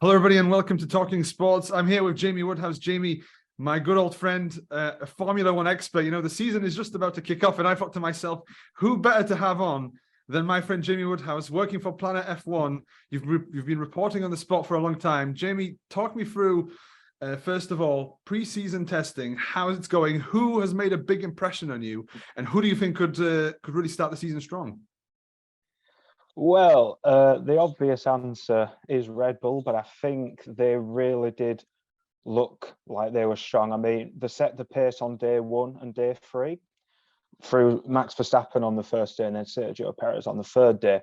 Hello, everybody, and welcome to Talking Sports. I'm here with Jamie Woodhouse. Jamie, my good old friend, a Formula One expert. You know, the season is just about to kick off, and I thought to myself, who better to have on than my friend Jamie Woodhouse, working for Planet F1. You've been reporting on the sport for a long time. Jamie, talk me through, first of all, pre-season testing. How is it going? Who has made a big impression on you, and who do you think could really start the season strong? Well, the obvious answer is Red Bull, but I think they really did look like they were strong. I mean, they set the pace on day one and day three through Max Verstappen on the first day and then Sergio Perez on the third day.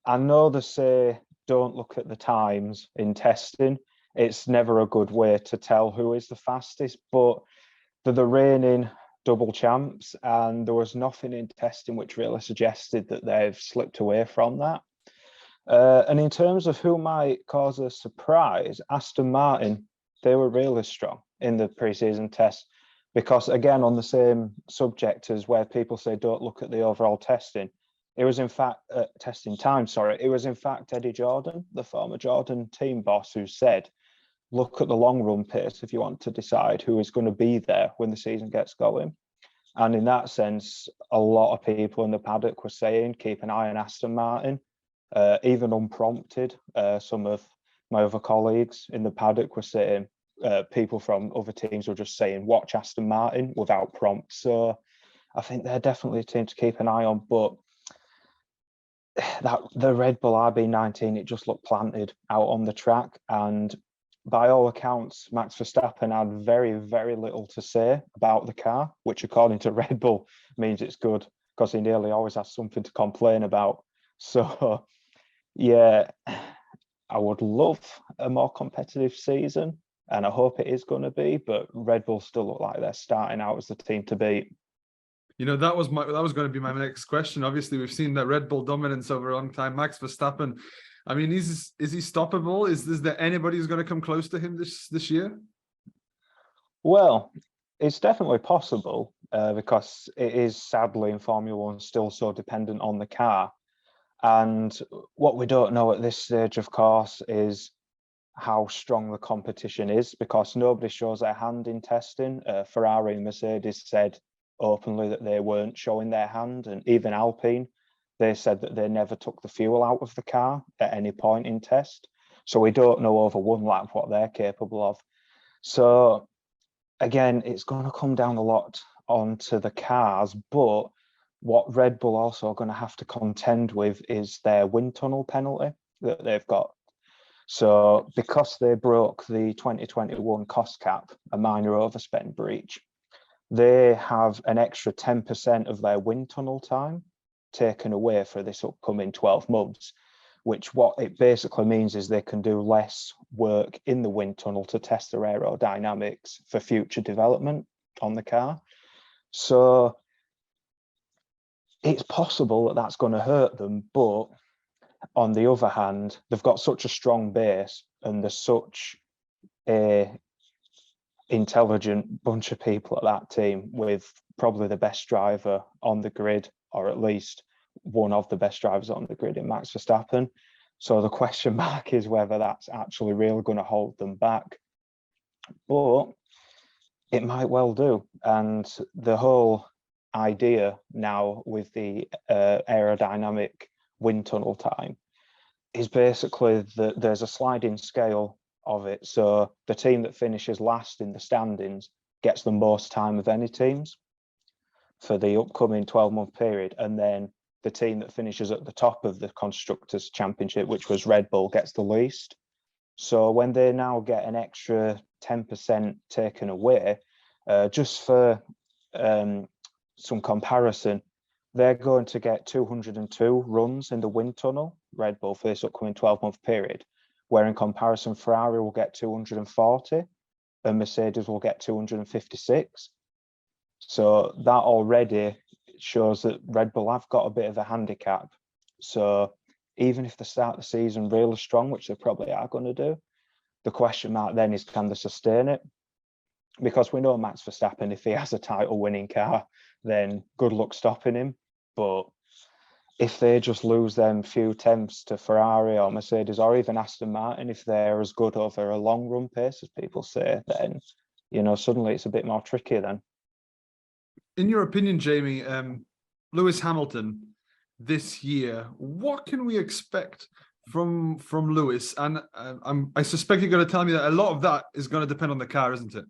I know they say don't look at the times in testing. It's never a good way to tell who is the fastest, but they're the reigning double champs, and there was nothing in testing which really suggested that they've slipped away from that. And in terms of who might cause a surprise, Aston Martin, they were really strong in the pre-season test, because again, on the same subject as where people say don't look at the overall testing, it was in fact testing time, it was in fact Eddie Jordan, the former Jordan team boss, who said, look at the long run pace if you want to decide who is going to be there when the season gets going. And in that sense, a lot of people in the paddock were saying, keep an eye on Aston Martin, even unprompted. Some of my other colleagues in the paddock were saying, people from other teams were just saying, watch Aston Martin without prompt. So I think they're definitely a team to keep an eye on. But the Red Bull RB19, it just looked planted out on the track. And by all accounts, Max Verstappen had very, very little to say about the car, which according to Red Bull means it's good, because he nearly always has something to complain about. So, yeah, I would love a more competitive season, and I hope it is going to be, but Red Bull still look like they're starting out as the team to beat. You know, that was going to be my next question. Obviously, we've seen that Red Bull dominance over a long time. Max Verstappen, I mean, is he stoppable? Is there anybody who's going to come close to him this year? Well, it's definitely possible, because it is sadly in Formula One still so dependent on the car. And what we don't know at this stage, of course, is how strong the competition is, because nobody shows their hand in testing. Ferrari and Mercedes said openly that they weren't showing their hand, and even Alpine, they said that they never took the fuel out of the car at any point in test. So we don't know over one lap what they're capable of. So again, it's going to come down a lot onto the cars, but what Red Bull also are going to have to contend with is their wind tunnel penalty that they've got. So because they broke the 2021 cost cap, a minor overspend breach, they have an extra 10% of their wind tunnel time taken away for this upcoming 12 months, which what it basically means is they can do less work in the wind tunnel to test their aerodynamics for future development on the car. So it's possible that that's going to hurt them, but on the other hand, they've got such a strong base and there's such a intelligent bunch of people at that team, with probably the best driver on the grid, or at least one of the best drivers on the grid in Max Verstappen. So the question mark is whether that's actually really going to hold them back. But it might well do. And the whole idea now with the aerodynamic wind tunnel time is basically that there's a sliding scale of it. So the team that finishes last in the standings gets the most time of any teams for the upcoming 12-month period. And then the team that finishes at the top of the Constructors' Championship, which was Red Bull, gets the least. So when they now get an extra 10% taken away, just for some comparison, they're going to get 202 runs in the wind tunnel, Red Bull, for this upcoming 12-month period, where in comparison, Ferrari will get 240 and Mercedes will get 256. So that already shows that Red Bull have got a bit of a handicap. So even if they start the season really strong, which they probably are going to do, the question mark then is, can they sustain it? Because we know Max Verstappen, if he has a title winning car, then good luck stopping him. But if they just lose them few tenths to Ferrari or Mercedes or even Aston Martin, if they're as good over a long run pace as people say, then, suddenly it's a bit more tricky then. In your opinion, Jamie, Lewis Hamilton this year, what can we expect from Lewis? And I suspect you're going to tell me that a lot of that is going to depend on the car, isn't it?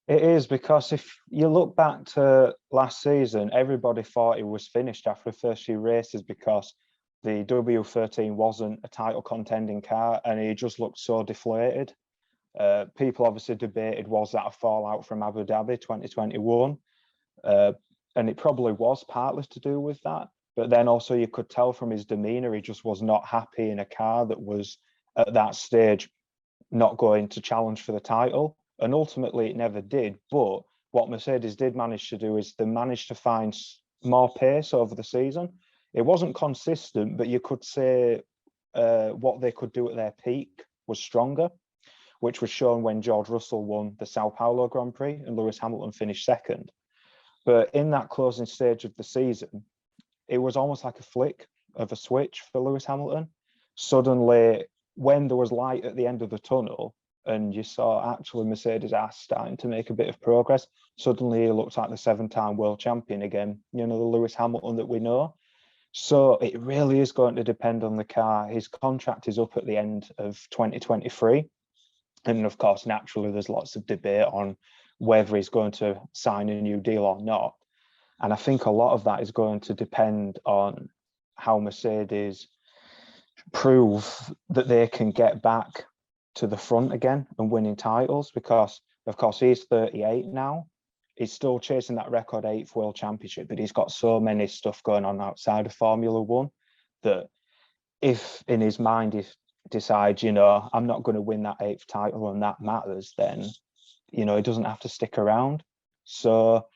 It is, because if you look back to last season, everybody thought he was finished after the first few races because the W13 wasn't a title contending car and he just looked so deflated. People obviously debated, was that a fallout from Abu Dhabi 2021? And it probably was partly to do with that. But then also you could tell from his demeanour, he just was not happy in a car that was at that stage not going to challenge for the title. And ultimately it never did. But what Mercedes did manage to do is they managed to find more pace over the season. It wasn't consistent, but you could say what they could do at their peak was stronger, which was shown when George Russell won the Sao Paulo Grand Prix and Lewis Hamilton finished second. But in that closing stage of the season, it was almost like a flick of a switch for Lewis Hamilton. Suddenly, when there was light at the end of the tunnel and you saw actually Mercedes are starting to make a bit of progress, suddenly he looked like the 7-time world champion again, the Lewis Hamilton that we know. So it really is going to depend on the car. His contract is up at the end of 2023. And of course, naturally, there's lots of debate on whether he's going to sign a new deal or not. And I think a lot of that is going to depend on how Mercedes prove that they can get back to the front again and winning titles, because of course he's 38 now. He's still chasing that record 8th world championship, but he's got so many stuff going on outside of Formula One that if in his mind he decides, I'm not going to win that 8th title and that matters, then, he doesn't have to stick around. So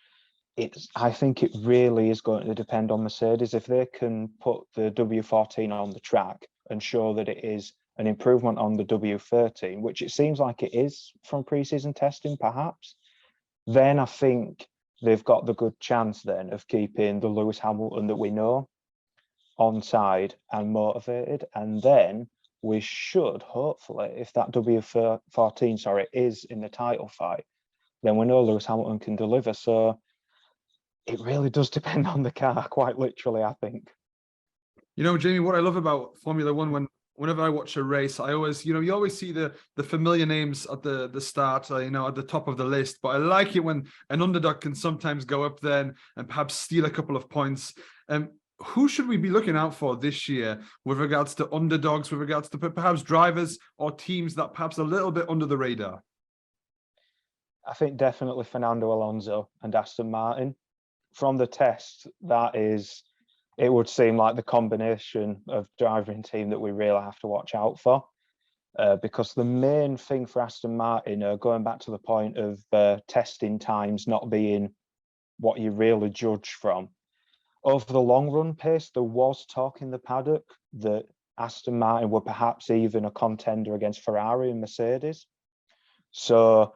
I think it really is going to depend on Mercedes. If they can put the W14 on the track and show that it is an improvement on the W13, which it seems like it is from pre-season testing, perhaps, then I think they've got the good chance then of keeping the Lewis Hamilton that we know on side and motivated. And then we should, hopefully, if that W14, is in the title fight, then we know Lewis Hamilton can deliver. So it really does depend on the car, quite literally, I think. Jamie, what I love about Formula One, whenever I watch a race, I always, you always see the familiar names at the start, at the top of the list. But I like it when an underdog can sometimes go up there and perhaps steal a couple of points. Who should we be looking out for this year with regards to underdogs, with regards to perhaps drivers or teams that perhaps a little bit under the radar? I think definitely Fernando Alonso and Aston Martin. From the test, it would seem like the combination of driver and team that we really have to watch out for. Because the main thing for Aston Martin, going back to the point of testing times not being what you really judge from, over the long run pace, there was talk in the paddock that Aston Martin were perhaps even a contender against Ferrari and Mercedes. So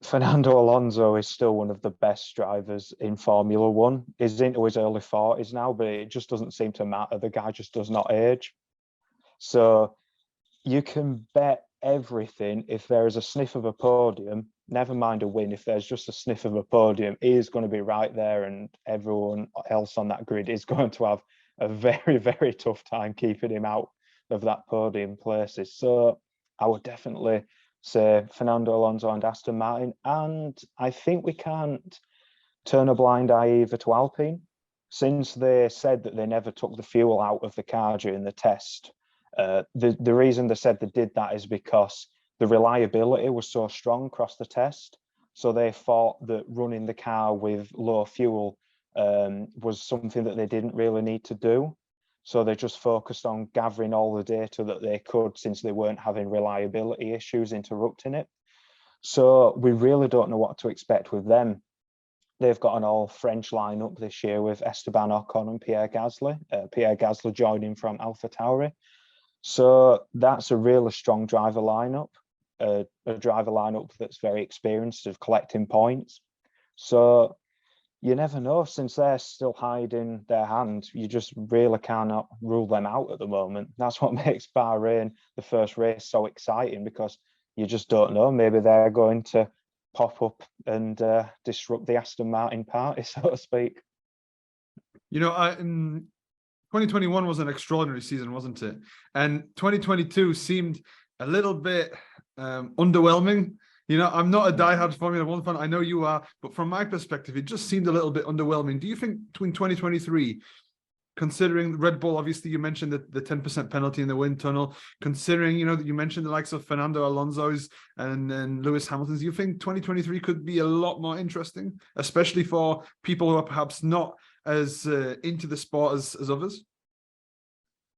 Fernando Alonso is still one of the best drivers in Formula One. He's into his early 40s now, but it just doesn't seem to matter. The guy just does not age. So you can bet everything. If there is a sniff of a podium, never mind a win, if there's just a sniff of a podium, he is going to be right there, and everyone else on that grid is going to have a very, very tough time keeping him out of that podium places. So I would definitely say Fernando Alonso and Aston Martin. And I think we can't turn a blind eye either to Alpine, since they said that they never took the fuel out of the car during the test. The reason they said they did that is because the reliability was so strong across the test. So they thought that running the car with low fuel was something that they didn't really need to do. So they just focused on gathering all the data that they could, since they weren't having reliability issues interrupting it. So we really don't know what to expect with them. They've got an all-French lineup this year with Esteban Ocon and Pierre Gasly. Pierre Gasly joining from AlphaTauri. So that's a really strong driver lineup, a driver lineup that's very experienced of collecting points. So you never know. Since they're still hiding their hand, you just really cannot rule them out at the moment. That's what makes Bahrain, the first race, so exciting, because you just don't know. Maybe they're going to pop up and disrupt the Aston Martin party, so to speak. You know, 2021 was an extraordinary season, wasn't it? And 2022 seemed a little bit underwhelming. You know, I'm not a diehard Formula One fan. I know you are, but from my perspective, it just seemed a little bit underwhelming. Do you think between 2023, considering Red Bull, obviously you mentioned the 10% penalty in the wind tunnel, considering, you know, that you mentioned the likes of Fernando Alonso's and Lewis Hamilton's, do you think 2023 could be a lot more interesting, especially for people who are perhaps not as into the sport as others?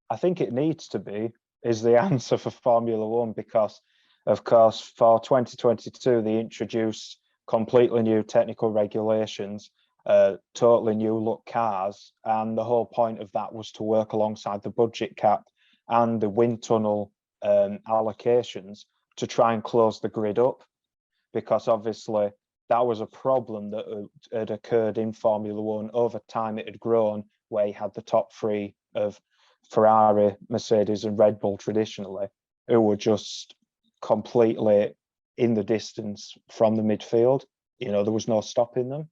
I think it needs to be, is the answer for Formula One, because, of course, for 2022, they introduced completely new technical regulations, totally new look cars. And the whole point of that was to work alongside the budget cap and the wind tunnel allocations to try and close the grid up, because obviously that was a problem that had occurred in Formula One. Over time, it had grown, where you had the top three of Ferrari, Mercedes, and Red Bull traditionally, who were just completely in the distance from the midfield. You know, there was no stopping them.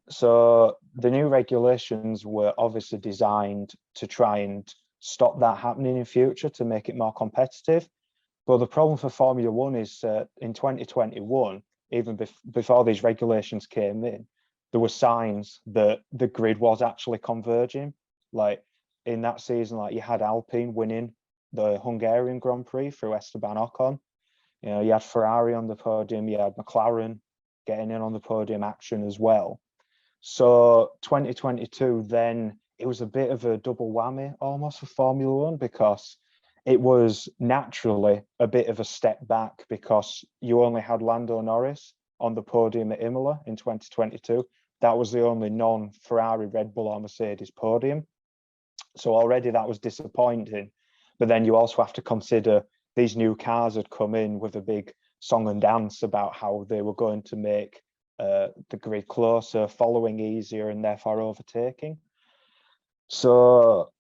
So the new regulations were obviously designed to try and stop that happening in future, to make it more competitive. But the problem for Formula One is in 2021, even before these regulations came in, there were signs that the grid was actually converging. Like in that season, like you had Alpine winning the Hungarian Grand Prix through Esteban Ocon. You know, you had Ferrari on the podium, you had McLaren getting in on the podium action as well. So 2022, then it was a bit of a double whammy almost for Formula One, because it was naturally a bit of a step back, because you only had Lando Norris on the podium at Imola in 2022. That was the only non-Ferrari, Red Bull or Mercedes podium. So already that was disappointing. But then you also have to consider these new cars had come in with a big song and dance about how they were going to make the grid closer, following easier, and therefore overtaking. So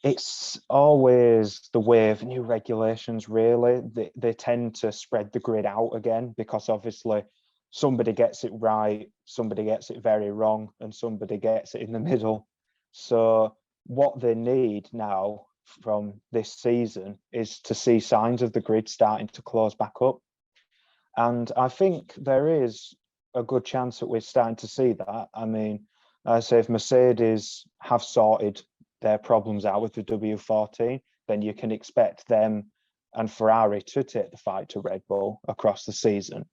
it's always the way of new regulations, really. They tend to spread the grid out again, because obviously somebody gets it right, somebody gets it very wrong, and somebody gets it in the middle. So what they need now from this season is to see signs of the grid starting to close back up. And I think there is a good chance that we're starting to see that. I mean, I say if Mercedes have sorted their problems out with the W14, then you can expect them and Ferrari to take the fight to Red Bull across the season.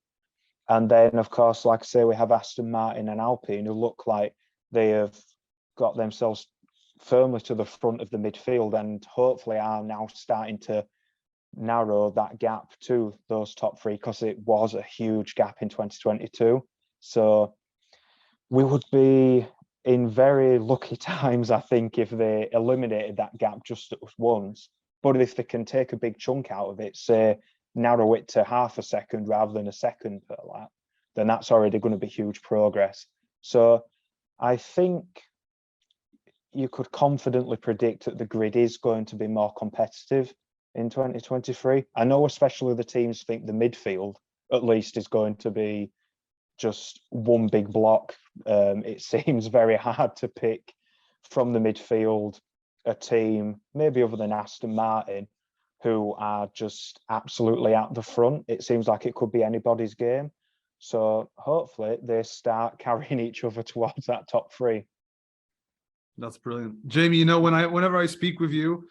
And then, of course, like I say, we have Aston Martin and Alpine, who look like they have got themselves firmly to the front of the midfield, and hopefully are now starting to narrow that gap to those top three, because it was a huge gap in 2022. So we would be in very lucky times, I think, if they eliminated that gap just at once. But if they can take a big chunk out of it, say narrow it to half a second rather than a second per lap, then that's already going to be huge progress. So I think you could confidently predict that the grid is going to be more competitive in 2023. I know especially the teams think the midfield at least is going to be just one big block. It seems very hard to pick from the midfield a team, maybe other than Aston Martin, who are just absolutely at the front. It seems like it could be anybody's game. So hopefully they start carrying each other towards that top three. That's brilliant. Jamie, you know, whenever I speak with you,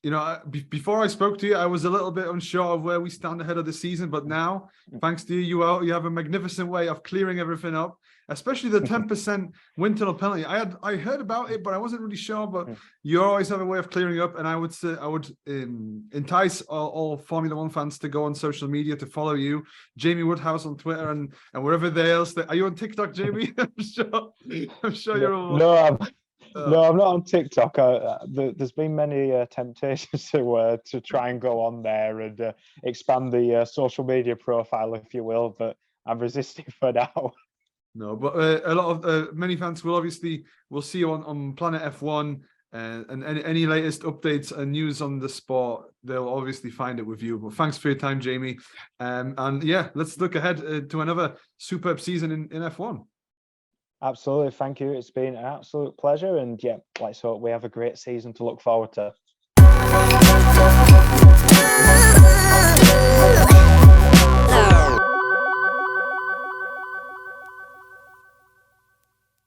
you know, before I spoke to you, I was a little bit unsure of where we stand ahead of the season. But now, thanks to you, you have a magnificent way of clearing everything up, especially the 10% wind tunnel penalty. I heard about it, but I wasn't really sure. But you always have a way of clearing up, and I would say I would entice all Formula One fans to go on social media to follow you, Jamie Woodhouse on Twitter and wherever else. Are you on TikTok, Jamie? I'm sure you're all. No, no, I'm not on TikTok. There's been many temptations to try and go on there and expand the social media profile, if you will, but I'm resisting for now. No, but a lot of many fans will see you on Planet F1, and any latest updates and news on the sport, they'll obviously find it with you. But thanks for your time, Jamie. And yeah, let's look ahead to another superb season in F1. Absolutely, thank you. It's been an absolute pleasure, and yeah, let's hope we have a great season to look forward to.